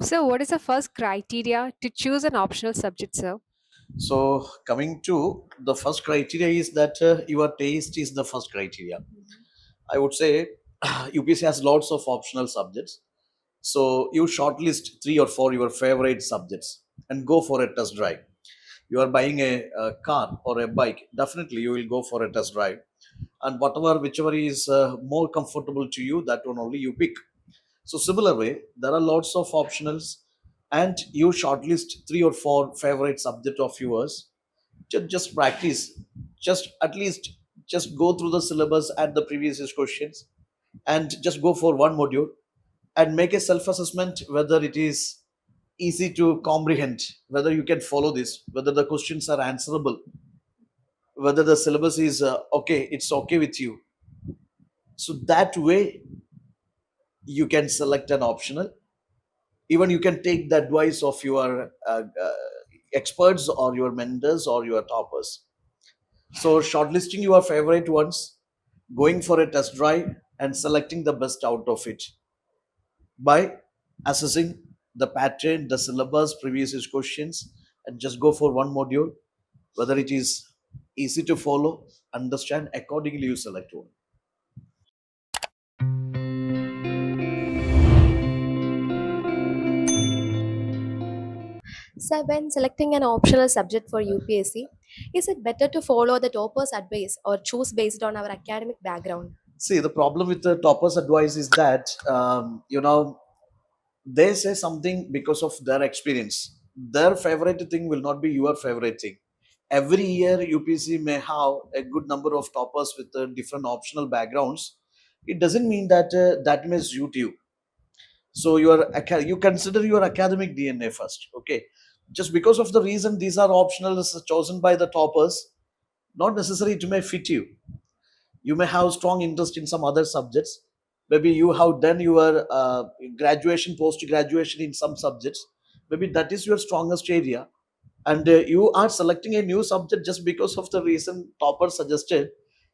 So, what is the first criteria to choose an optional subject, sir? So, coming to the first criteria is that your taste is the first criteria. I would say UPSC has lots of optional subjects. So, you shortlist three or four your favorite subjects and go for a test drive. You are buying a car or a bike, definitely you will go for a test drive. And whichever is more comfortable to you, that one only you pick. So similar way, there are lots of optionals, and you shortlist three or four favorite subject of yours. Just practice, just at least just go through the syllabus and the previous year's questions, and just go for one module and make a self-assessment whether it is easy to comprehend, whether you can follow this, whether the questions are answerable, whether the syllabus is okay, it's okay with you. So that way you can select an optional. Even you can take the advice of your experts or your mentors or your toppers. So shortlisting your favorite ones, going for a test drive, and selecting the best out of it by assessing the pattern, the syllabus, previous year's questions, and just go for one module, whether it is easy to follow, understand, accordingly you select one. So, when selecting an optional subject for UPSC, is it better to follow the topper's advice or choose based on our academic background? See, the problem with the toppers advice is that they say something because of their experience. Their favorite thing will not be your favorite thing. Every year UPC may have a good number of toppers with different optional backgrounds. It doesn't mean that that may suit you. So you consider your academic DNA first. Okay, just because of the reason these are optional chosen by the toppers, not necessary it may fit you. You may have strong interest in some other subjects. Maybe you have done your graduation, post graduation in some subjects. Maybe that is your strongest area, and you are selecting a new subject just because of the reason topper suggested,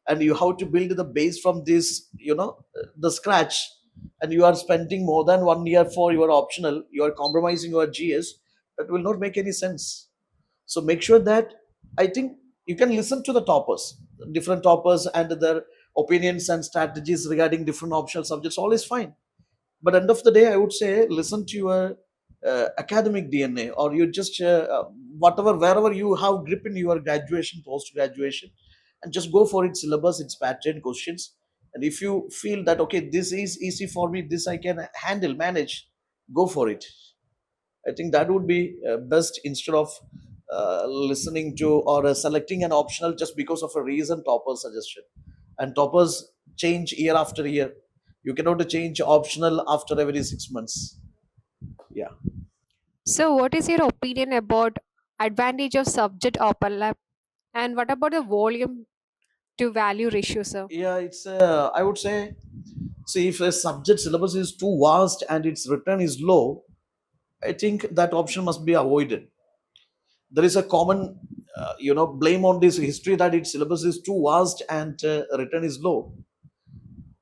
and you have to build the base from this, the scratch. And you are spending more than 1 year for your optional, you are compromising your GS. That will not make any sense. So make sure that, I think, you can listen to the toppers, different toppers, and their opinions and strategies regarding different optional subjects. All is fine, but end of the day, I would say listen to your academic DNA, or you just whatever, wherever you have grip in your graduation, post graduation, and just go for its syllabus, its pattern questions. And if you feel that okay, this is easy for me, this I can handle, manage, go for it. I think that would be best, instead of listening to or selecting an optional just because of a reason topper suggestion. And toppers change year after year. You cannot change optional after every 6 months. Yeah. So, what is your opinion about advantage of subject overlap, and what about the volume to value ratio, sir? Yeah, it's I would say, see, if a subject syllabus is too vast and its return is low, I think that option must be avoided. There is a common blame on this history that its syllabus is too vast and return is low.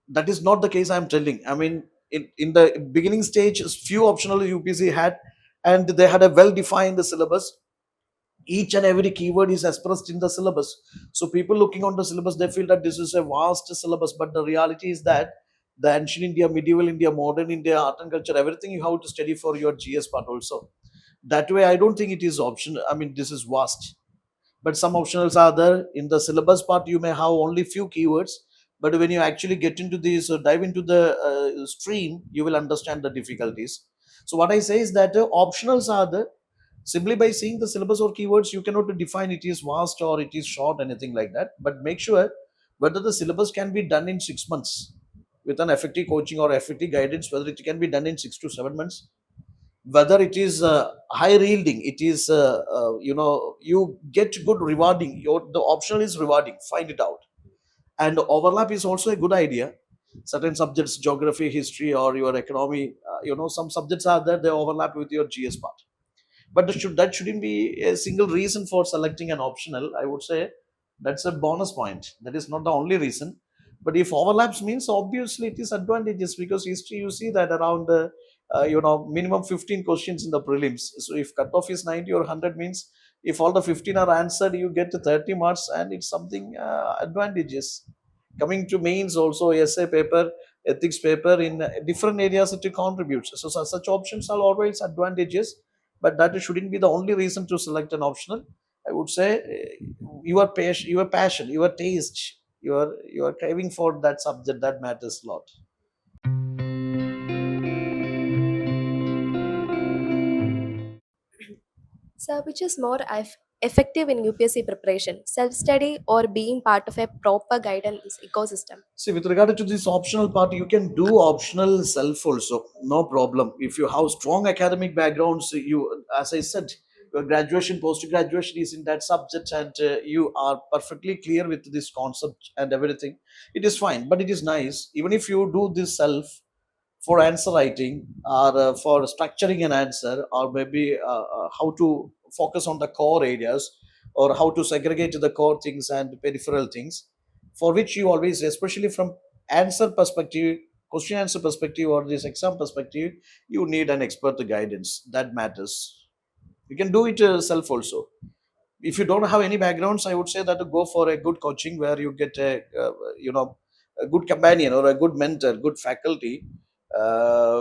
That is not the case, I'm telling. I mean, in the beginning stage, few optional UPC had, and they had a well defined syllabus. Each and every keyword is expressed in the syllabus. So people looking on the syllabus, they feel that this is a vast syllabus, but the reality is that the ancient India, medieval India, modern India, art and culture, everything you have to study for your GS part also. That way, I don't think it is optional. I mean, this is vast. But some optionals are there. In the syllabus part, you may have only few keywords, but when you actually get into this or dive into the stream, you will understand the difficulties. So what I say is that optionals are there. Simply by seeing the syllabus or keywords, you cannot define it is vast or it is short, anything like that. But make sure whether the syllabus can be done in 6 months with an effective coaching or effective guidance, whether it can be done in 6 to 7 months, whether it is high yielding, it is you get good rewarding, the optional is rewarding, find it out. And overlap is also a good idea. Certain subjects, geography, history, or your economy, some subjects are there, they overlap with your GS part. But that shouldn't be a single reason for selecting an optional, I would say. That's a bonus point, that is not the only reason. But if overlaps means, obviously it is advantageous, because history, you see that around minimum 15 questions in the prelims. So if cutoff is 90 or 100 means if all the 15 are answered, you get 30 marks, and it's something advantageous. Coming to mains also, essay paper, ethics paper, in different areas it contributes. So, such options are always advantageous, but that shouldn't be the only reason to select an optional. I would say your passion, your taste, your craving for that subject, that matters a lot. So, which is more effective in UPSC preparation, self study or being part of a proper guidance ecosystem? See, with regard to this optional part, you can do optional self also, no problem. If you have strong academic backgrounds, as I said, your graduation, post graduation is in that subject, and you are perfectly clear with this concept and everything. It is fine, but it is nice. Even if you do this self for answer writing, or for structuring an answer, or maybe how to focus on the core areas, or how to segregate the core things and peripheral things, for which you always, especially from answer perspective, question answer perspective, or this exam perspective, you need an expert guidance. That matters. You can do it self also. If you don't have any backgrounds, I would say that to go for a good coaching where you get you know a good companion or a good mentor, good faculty,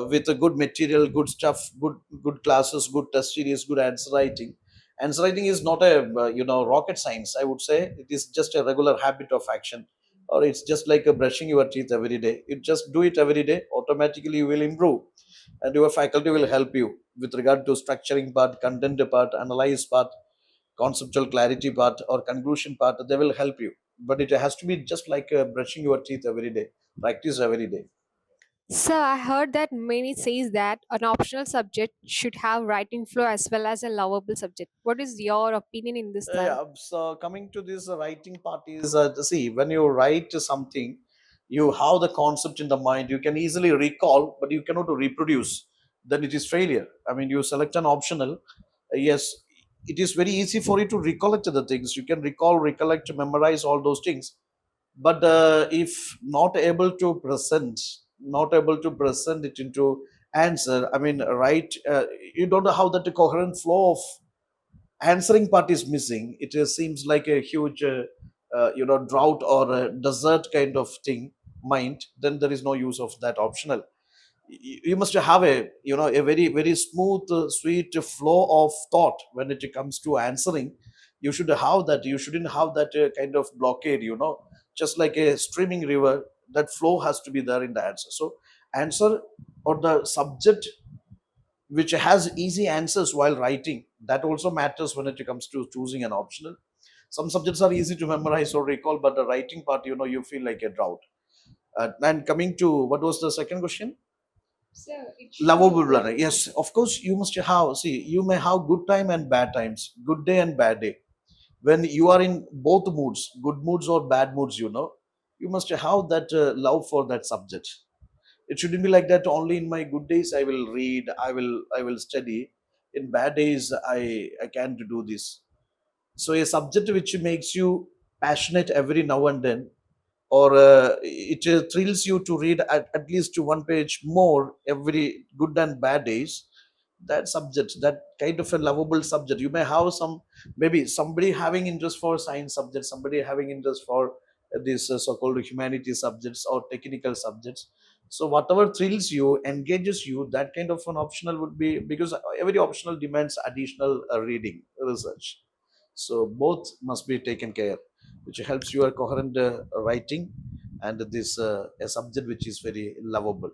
with a good material, good stuff, good classes, good test series, good answer writing. Answer writing is not a rocket science. I would say it is just a regular habit of action, or it's just like brushing your teeth every day. You just do it every day, automatically you will improve, and your faculty will help you with regard to structuring part, content part, analyze part, conceptual clarity part, or conclusion part. They will help you, but it has to be just like brushing your teeth every day, practice every day. So I heard that many says that an optional subject should have writing flow as well as a lovable subject. What is your opinion in this line? Yeah, so coming to this writing part is, see, when you write something, you have the concept in the mind, you can easily recall, but you cannot reproduce, then it is failure. I mean, you select an optional, yes, it is very easy for you to recollect the things. You can recall, recollect, memorize all those things, but if not able to present it into answer, I mean, right, you don't know how that coherent flow of answering part is missing. It seems like a huge drought or a desert kind of thing mind. Then there is no use of that optional. You must have a very very smooth, sweet flow of thought when it comes to answering. You should have that. You shouldn't have that kind of blockade, just like a streaming river. That flow has to be there in the answer. So answer, or the subject which has easy answers while writing, that also matters when it comes to choosing an optional. Some subjects are easy to memorize or recall, but the writing part, you feel like a drought. And coming to, what was the second question? So it should be Lovable learner, yes, of course. You must have, see, you may have good time and bad times, good day and bad day. When you are in both moods, good moods or bad moods, you must have that love for that subject. It shouldn't be like that only in my good days I will read, I will study. In bad days, I can't do this. So a subject which makes you passionate every now and then, or it thrills you to read at least one page more every good and bad days, that subject, that kind of a lovable subject. You may have some, maybe somebody having interest for science subjects, somebody having interest for these so-called humanity subjects or technical subjects. So whatever thrills you, engages you, that kind of an optional would be, because every optional demands additional reading, research. So both must be taken care, which helps your coherent writing, and this a subject which is very lovable.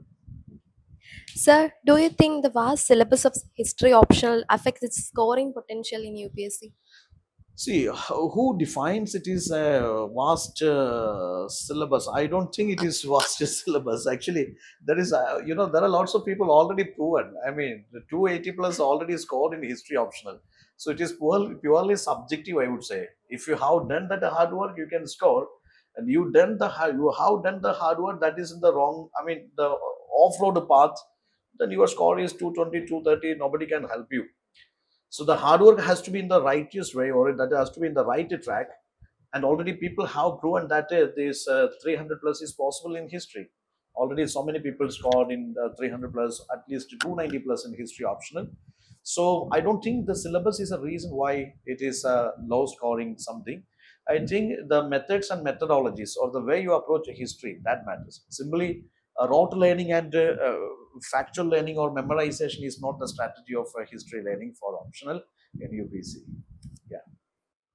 Sir, do you think the vast syllabus of history optional affects its scoring potential in UPSC? See, who defines it is a vast syllabus? I don't think it is vast syllabus. Actually, there are lots of people already proven. I mean, the 280 plus already scored in history optional. So it is purely subjective, I would say. If you have done that hard work, you can score. And you have done the hard work that is in the wrong, I mean, the off-road path, then your score is 220, 230. Nobody can help you. So the hard work has to be in the righteous way, or that has to be in the right track. And already people have proven that this 300 plus is possible in history. Already so many people scored in 300 plus, at least 290 plus in history optional. So I don't think the syllabus is a reason why it is low scoring something. I think the methods and methodologies or the way you approach a history that matters. Simply rote learning and factual learning or memorization is not the strategy of history learning for optional in UPC. Yeah.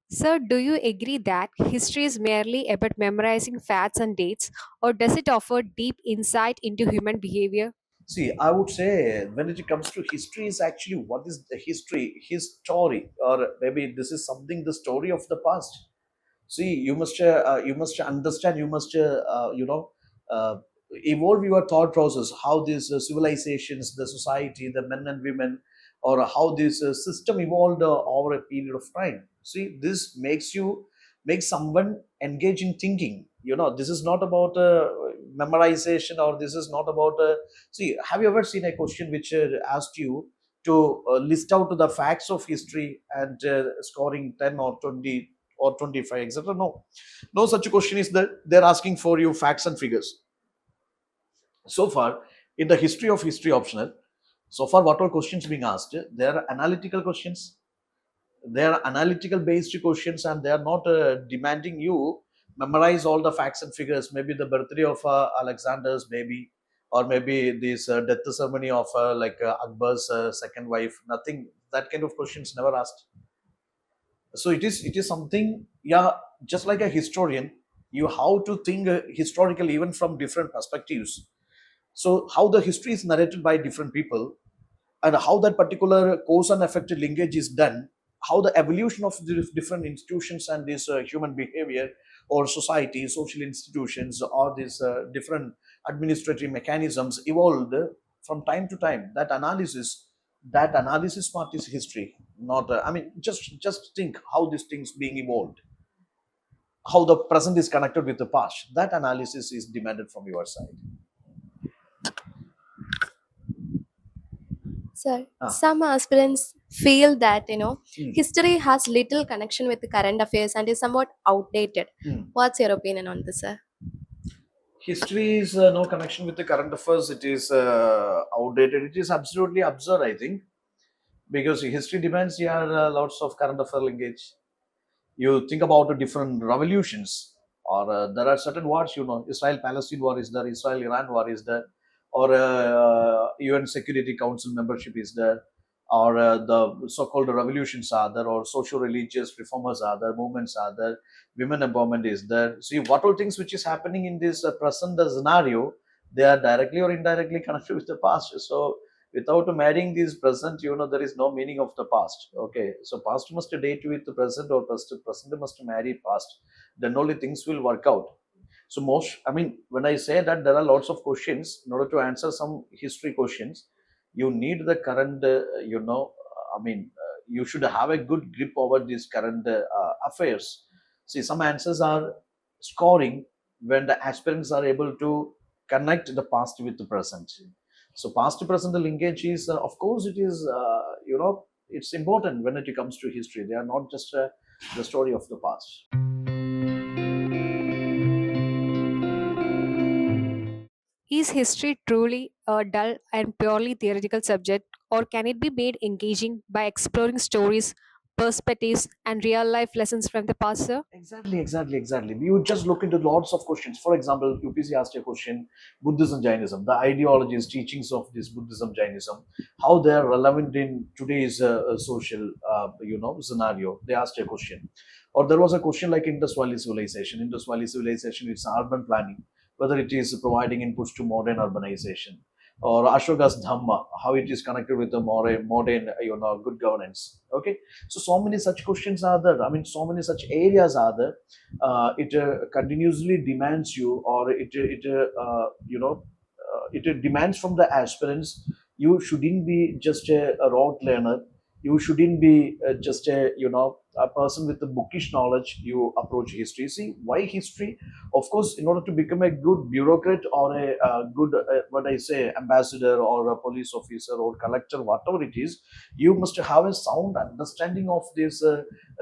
So, do you agree that history is merely about memorizing facts and dates, or does it offer deep insight into human behavior? See, I would say when it comes to history, is actually what is the history, his story, or maybe this is something the story of the past. See, you must understand, you must uh, evolve your thought process, how these civilizations, the society, the men and women, or how this system evolved over a period of time. See, this makes someone engage in thinking. This is not about memorization, or this is not about see, have you ever seen a question which asked you to list out the facts of history and scoring 10 or 20 or 25, etc.? No, no such a question is that they're asking for you facts and figures. So far, in the history of history optional, so far, what are questions being asked? They are analytical questions. They are analytical based questions, and they are not demanding you memorize all the facts and figures. Maybe the birthday of Alexander's baby, or maybe this death ceremony of Akbar's second wife. Nothing, that kind of questions never asked. So it is something, yeah, just like a historian, you how to think historically even from different perspectives. So how the history is narrated by different people, and how that particular cause and effect linkage is done, how the evolution of the different institutions and this human behavior or society, social institutions, or these different administrative mechanisms evolved from time to time. That analysis part is history, not. I mean, just think how these things being evolved, how the present is connected with the past. That analysis is demanded from your side. Sir, Ah. some aspirants feel that Hmm. history has little connection with the current affairs and is somewhat outdated. Hmm. What's your opinion on this, sir? History is no connection with the current affairs. It is outdated. It is absolutely absurd, I think, because history demands you are lots of current affair linkage. You think about the different revolutions, or there are certain wars. Israel Palestine war is there, Israel Iran war is there, or UN Security Council membership is there, or the so-called revolutions are there, or social religious reformers are there, movements are there, women empowerment is there. See, what all things which is happening in this present scenario, they are directly or indirectly connected with the past. So without marrying this present, there is no meaning of the past. Okay, so past must date with the present, or present must marry past. Then only things will work out. So most, I mean, when I say that there are lots of questions, in order to answer some history questions, you need the current, I mean, you should have a good grip over these current affairs. See, some answers are scoring when the aspirants are able to connect the past with the present. So past to present linkage is, of course, it is, it's important when it comes to history. They are not just the story of the past. Is history truly a dull and purely theoretical subject, or can it be made engaging by exploring stories, perspectives, and real life lessons from the past, sir? Exactly, exactly, exactly. You just look into lots of questions. For example, UPC asked a question: Buddhism, Jainism, the ideologies, teachings of this Buddhism, Jainism, how they are relevant in today's social, scenario. They asked a question, or there was a question like Indus Valley civilization. Indus Valley civilization is urban planning, whether it is providing inputs to modern urbanization, or Ashoka's Dhamma, how it is connected with the modern, good governance. Okay, so many such questions are there. I mean, so many such areas are there. It continuously demands you, or it demands from the aspirants. You shouldn't be just a rote learner. You shouldn't be just a person with the bookish knowledge. You approach history. See, why history? Of course, in order to become a good bureaucrat, or a, good what I say, ambassador, or a police officer, or collector, whatever it is, you must have a sound understanding of this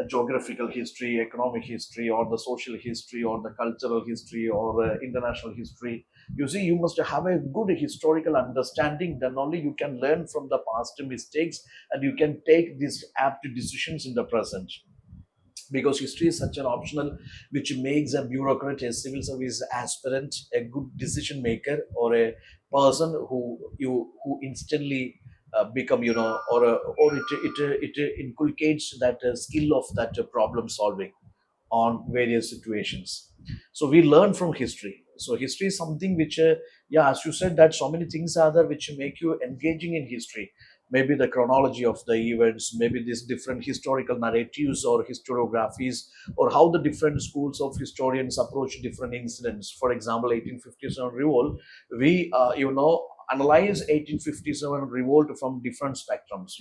geographical history, economic history, or the social history, or the cultural history, or international history. You see, you must have a good historical understanding, then only you can learn from the past mistakes and you can take these apt decisions in the present. Because history is such an optional which makes a bureaucrat, a civil service aspirant, a good decision maker, or a person who instantly become, it inculcates that skill of that problem solving on various situations. So we learn from history. So history is something which, yeah, as you said, that so many things are there which make you engaging in history. Maybe the chronology of the events, maybe these different historical narratives or historiographies, or how the different schools of historians approach different incidents. For example, 1857 revolt, we, analyze 1857 revolt from different spectrums.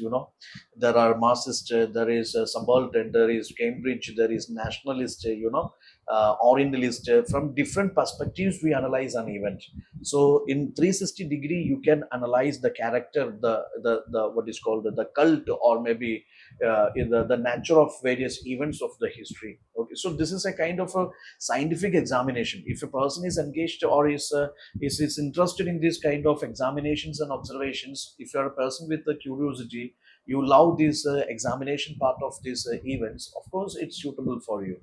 There are Marxist, there is subaltern, there is Cambridge, there is nationalist, Orientalist. From different perspectives, we analyze an event. So in 360-degree, you can analyze the character, the what is called the cult, or maybe in the nature of various events of the history. Okay, so this is a kind of a scientific examination. If a person is engaged or is interested in this kind of examinations and observations, if you are a person with the curiosity, you love this examination part of these events, of course it's suitable for you.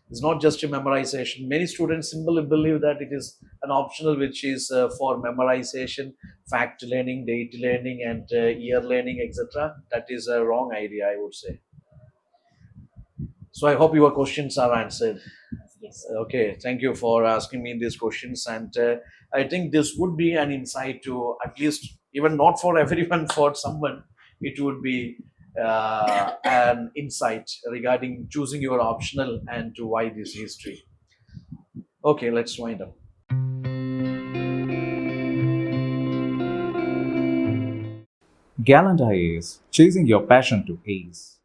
It's not just a memorization. Many students simply believe that it is an optional which is for memorization, fact learning, date learning, and year learning, etc. That is a wrong idea, I would say. So I hope your questions are answered. Yes. Okay, thank you for asking me these questions, and I think this would be an insight to, at least, even not for everyone, for someone, it would be an insight regarding choosing your optional and to why this history. Okay, let's wind up. Gallant IAS, chasing your passion to ace.